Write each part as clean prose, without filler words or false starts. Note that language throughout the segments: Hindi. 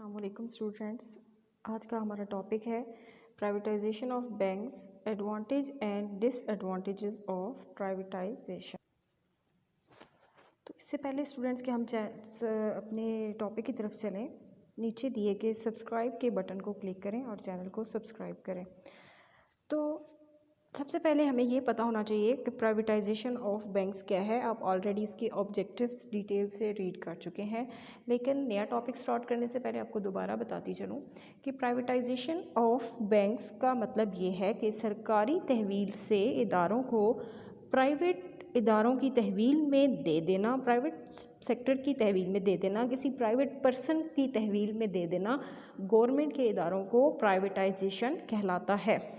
अस्सलामुअलैकुम स्टूडेंट्स। आज का हमारा टॉपिक है privatisation of banks, advantage and disadvantages of privatisation. तो इससे पहले स्टूडेंट्स के हम अपने टॉपिक की तरफ चलें, नीचे दिए गए सब्सक्राइब के बटन को क्लिक करें और चैनल को सब्सक्राइब करें। तो सबसे पहले हमें ये पता होना चाहिए कि प्राइवेटाइजेशन ऑफ बैंक्स क्या है। आप ऑलरेडी इसके ऑब्जेक्टिव्स डिटेल से रीड कर चुके हैं, लेकिन नया टॉपिक स्टार्ट करने से पहले आपको दोबारा बताती चलूँ कि प्राइवेटाइजेशन ऑफ बैंक्स का मतलब ये है कि सरकारी तहवील से इदारों को प्राइवेट इदारों की तहवील में दे देना, प्राइवेट सेक्टर की तहवील में दे देना, किसी प्राइवेट पर्सन की तहवील में दे देना, गवर्नमेंट के इदारों को प्राइवेटाइजेशन कहलाता है।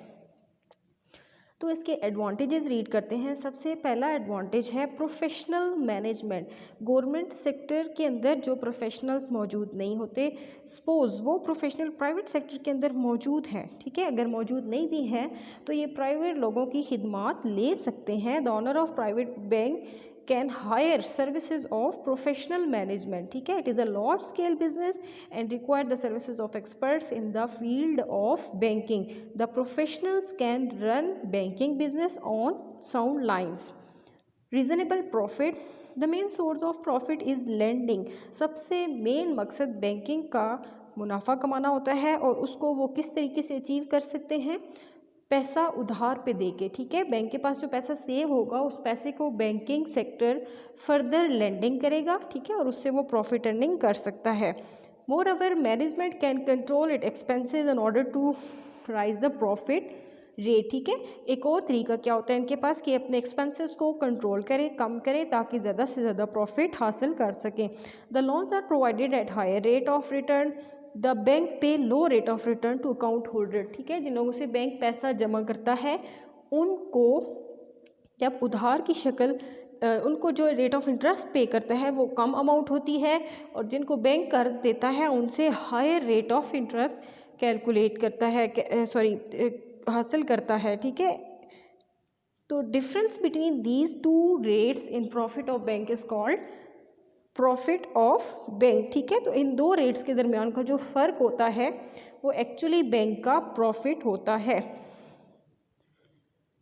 तो इसके एडवांटेजेस रीड करते हैं। सबसे पहला एडवांटेज है प्रोफेशनल मैनेजमेंट। गवर्नमेंट सेक्टर के अंदर जो प्रोफेशनल्स मौजूद नहीं होते, सपोज वो प्रोफेशनल प्राइवेट सेक्टर के अंदर मौजूद हैं, ठीक है, अगर मौजूद नहीं भी हैं तो ये प्राइवेट लोगों की खिदमात ले सकते हैं। The owner of private bank can hire services of professional management, ठीक है, it is a large scale business and require the services of experts in the field of banking. The professionals can run banking business on sound lines. Reasonable profit, the main source of profit is lending. सबसे मेन मकसद बैंकिंग का मुनाफा कमाना होता है और उसको वो किस तरीके से अचीव कर सकते हैं, पैसा उधार पे दे के, ठीक है, बैंक के पास जो पैसा सेव होगा उस पैसे को बैंकिंग सेक्टर फर्दर लेंडिंग करेगा, ठीक है, और उससे वो प्रॉफिट अर्निंग कर सकता है। Moreover management can control it expenses in order to raise the profit rate, ठीक है। एक और तरीका क्या होता है इनके पास कि अपने एक्सपेंसेस को कंट्रोल करें, कम करें, ताकि ज़्यादा से ज़्यादा प्रॉफिट हासिल कर सकें। The loans are provided at higher rate of return. The bank pay low rate of return to account holder, ठीक है, जिन लोगों से बैंक पैसा जमा करता है उनको जब उधार की शक्ल उनको जो रेट ऑफ इंटरेस्ट पे करता है वो कम अमाउंट होती है, और जिनको बैंक कर्ज देता है उनसे higher rate of interest calculate करता है, हासिल करता है, ठीक है। तो difference between these two rates in profit of bank is called profit of bank, ठीक है। तो इन दो रेट्स के दरमियान का जो फ़र्क होता है वो एक्चुअली बैंक का प्रॉफिट होता है।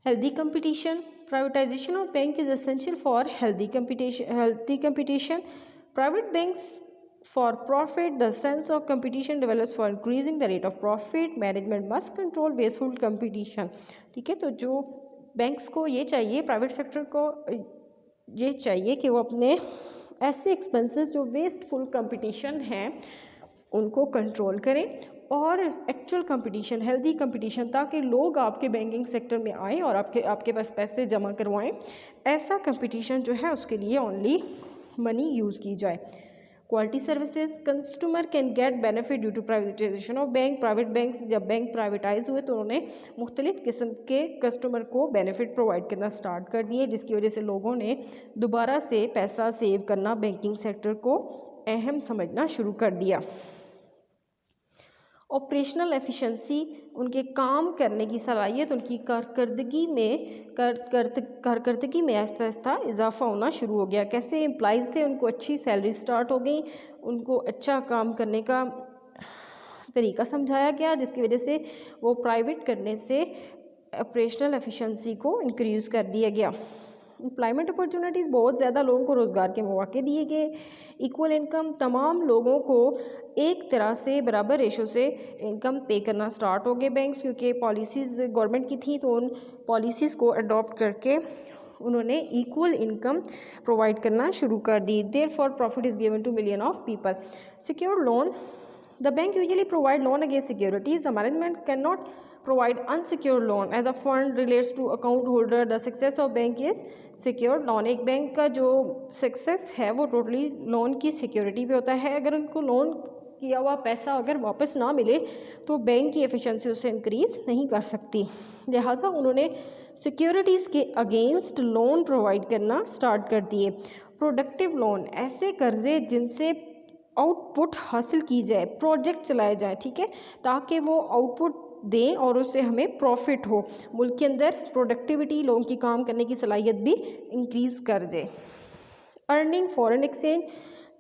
Healthy competition, privatisation of bank is essential for healthy competition. Private banks for profit, the sense of competition develops for increasing the rate of profit. Management must control wasteful competition, ठीक है। तो जो बैंक्स को ये चाहिए, प्राइवेट सेक्टर को ये चाहिए कि वो अपने ऐसे एक्सपेंसेस जो वेस्टफुल कंपटीशन हैं उनको कंट्रोल करें और एक्चुअल कंपटीशन, हेल्दी कंपटीशन, ताकि लोग आपके बैंकिंग सेक्टर में आएँ और आपके पास पैसे जमा करवाएं। ऐसा कंपटीशन जो है उसके लिए ओनली मनी यूज़ की जाए। Quality services, customer can get benefit due to privatization of bank. Private bank, जब बैंक प्राइवेटाइज हुए तो उन्होंने मुख्तलिफ किस्म के कस्टमर को बेनिफिट प्रोवाइड करना स्टार्ट कर दिए, जिसकी वजह से लोगों ने दोबारा से पैसा सेव करना बैंकिंग सेक्टर को अहम समझना शुरू कर दिया। ऑपरेशनल एफिशिएंसी, उनके काम करने की सलाहियत, उनकी कारकर्दगी में आहिस्ता आहिस्ता इजाफा होना शुरू हो गया। कैसे एम्प्लॉइज़ थे उनको अच्छी सैलरी स्टार्ट हो गई, उनको अच्छा काम करने का तरीका समझाया गया, जिसकी वजह से वो प्राइवेट करने से ऑपरेशनल एफिशिएंसी को इंक्रीज़ कर दिया गया। एम्प्लॉयमेंट अपॉर्चुनिटीज़, बहुत ज़्यादा लोगों को रोज़गार के मौके दिए गए। इक्वल इनकम, तमाम लोगों को एक तरह से बराबर रेशो से इनकम पे करना स्टार्ट हो गए बैंक्स, क्योंकि पॉलिसीज़ गवर्नमेंट की थी तो उन पॉलिसीज़ को अडॉप्ट करके उन्होंने इक्वल इनकम प्रोवाइड करना शुरू कर दी। Therefore profit is given to million of people. Secure loan, the bank usually provide loan against securities. The management cannot provide unsecured loan as a fund relates to account holder. The success of bank is secured loan. एक बैंक का जो सक्सेस है वो टोटली लोन की सिक्योरिटी पे होता है। अगर उनको लोन किया हुआ पैसा अगर वापस ना मिले तो बैंक की एफिशिएंसी उससे इंक्रीज़ नहीं कर सकती, लिहाजा उन्होंने सिक्योरिटीज़ के अगेंस्ट लोन प्रोवाइड करना स्टार्ट कर दिए। प्रोडक्टिव लोन, ऐसे कर्जे जिनसे आउटपुट हासिल की जाए, प्रोजेक्ट चलाए जाए, ठीक है, ताकि वो आउटपुट दें और उससे हमें प्रॉफिट हो, मुल्क के अंदर प्रोडक्टिविटी, लोगों की काम करने की सलाहियत भी इंक्रीज़ कर जाए। Earning foreign exchange,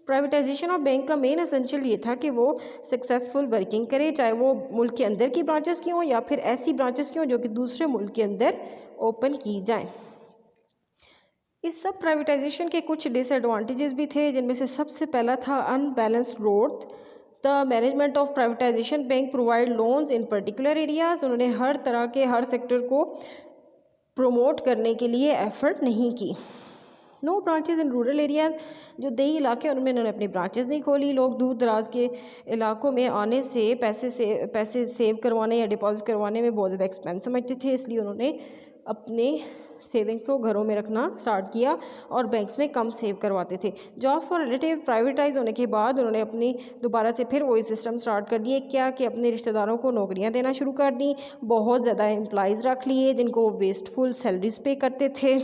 privatisation of bank का मेन एसेंशियल ये था कि वो सक्सेसफुल वर्किंग करे, चाहे वो मुल्क के अंदर की ब्रांचेस की हों या फिर ऐसी ब्रांचेस की हों जो कि दूसरे मुल्क के अंदर ओपन की जाएं। इस सब प्राइवेटाइजेशन के कुछ डिसएडवांटेजेस भी थे, जिनमें से सबसे पहला था unbalanced growth. The management of privatisation bank provide loans in particular areas. उन्होंने हर तरह के हर सेक्टर को प्रमोट करने के लिए एफर्ट नहीं की। No branches in rural areas, जो देही इलाके उनमें उन्होंने अपनी ब्रांचेस नहीं खोली। लोग दूर दराज के इलाकों में आने से पैसे सेव करवाने या डिपॉजिट करवाने में बहुत ज़्यादा एक्सपेंस समझते थे, इसलिए उन्होंने अपने सेविंग्स को घरों में रखना स्टार्ट किया और बैंक्स में कम सेव करवाते थे। जॉब्स फॉर रिलेटिव प्राइवेटाइज होने के बाद उन्होंने अपनी दोबारा से फिर वही सिस्टम स्टार्ट कर दिए, क्या कि अपने रिश्तेदारों को नौकरियां देना शुरू कर दी। बहुत ज़्यादा एम्प्लॉयज़ रख लिए जिनको वेस्टफुल सैलरीज पे करते थे।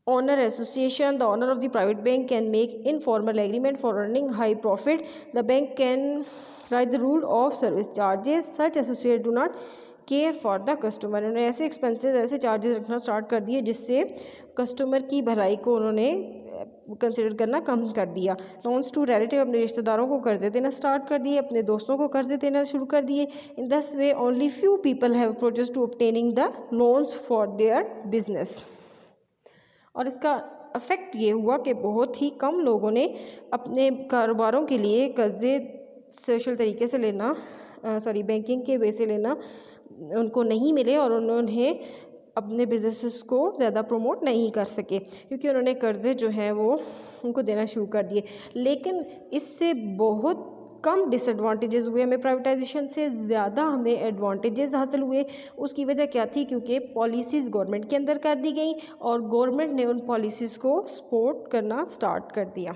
Owner association, the owner of the private bank can make informal agreement for earning high profit. The bank can write the rule of service charges. Such associates do not care for the customer. उन्होंने ऐसे एक्सपेंसेस ऐसे चार्जेस रखना स्टार्ट कर दिए जिससे कस्टमर की भलाई को उन्होंने कंसिडर करना कम कर दिया। लोन्स टू रिलेटिव, अपने रिश्तेदारों को कर्जे देना स्टार्ट कर दिए, अपने दोस्तों को कर्जे देना शुरू कर दिए। In this way only few people have approaches to obtaining the loans for their business. और इसका इफ़ेक्ट ये हुआ कि बहुत ही कम लोगों ने अपने कारोबारों के लिए कर्जे सोशल तरीके से लेना बैंकिंग के वे से लेना उनको नहीं मिले, और उन्होंने अपने बिजनेसेस को ज़्यादा प्रमोट नहीं कर सके क्योंकि उन्होंने कर्जे जो हैं वो उनको देना शुरू कर दिए। लेकिन इससे बहुत कम डिसएडवांटेजेस हुए हमें, प्राइवेटाइजेशन से ज़्यादा हमें एडवांटेजेस हासिल हुए। उसकी वजह क्या थी? क्योंकि पॉलिसीज़ गवर्नमेंट के अंदर कर दी गई और गवर्नमेंट ने उन पॉलिसीज़ को सपोर्ट करना स्टार्ट कर दिया,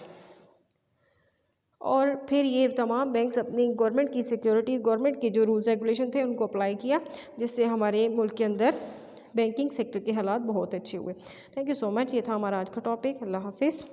और फिर ये तमाम बैंक्स अपनी गवर्नमेंट की सिक्योरिटी, गवर्नमेंट के जो रूल्स रेगुलेशन थे उनको अप्लाई किया, जिससे हमारे मुल्क के अंदर बैंकिंग सेक्टर के हालात बहुत अच्छे हुए। Thank you so much. ये था हमारा आज का टॉपिक। अल्लाह हाफिज़।